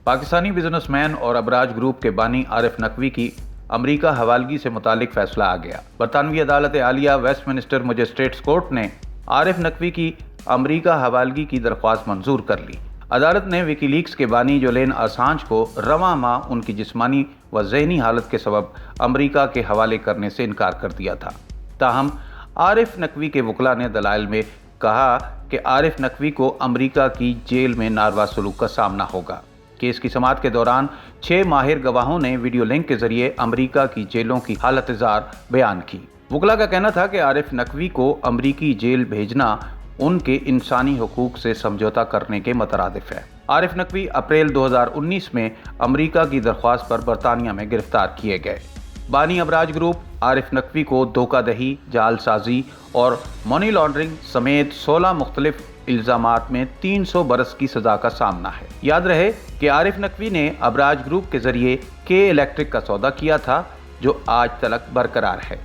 Pakistani business man اور Abraaj group کے بانی عارف نقوی کی امریکہ حوالگی سے متعلق فیصلہ آ گیا۔ برطانوی عدالت عالیہ ویسٹ منسٹر مجسٹریٹس کورٹ نے عارف نقوی کی امریکہ حوالگی کی درخواست منظور کر لی۔ عدالت نے وکی لیکس کے بانی جولین اسانج کو رواں ماہ ان کی جسمانی و ذہنی حالت کے سبب امریکہ کے حوالے کرنے سے انکار کر دیا تھا۔ تاہم عارف نقوی کے وکلاء نے دلائل میں کہا کہ عارف نقوی کو امریکہ کی جیل میں ناروا سلوک کا سامنا ہوگا۔ کیس کی سماعت کے دوران 6 ماہر گواہوں نے ویڈیو لنک کے ذریعے امریکہ کی جیلوں کی حالت زار بیان کی۔ وکلاء کا کہنا تھا کہ عارف نقوی کو امریکی جیل بھیجنا ان کے انسانی حقوق سے سمجھوتہ کرنے کے مترادف ہے۔ عارف نقوی اپریل 2019 میں امریکہ کی درخواست پر برطانیہ میں گرفتار کیے گئے۔ بانی ابراج گروپ عارف نقوی کو دھوکہ دہی، جعل سازی اور منی لانڈرنگ سمیت 16 مختلف الزامات میں 300 برس کی سزا کا سامنا ہے۔ یاد رہے کہ عارف نقوی نے ابراج گروپ کے ذریعے کے الیکٹرک کا سودا کیا تھا، جو آج تلک برقرار ہے۔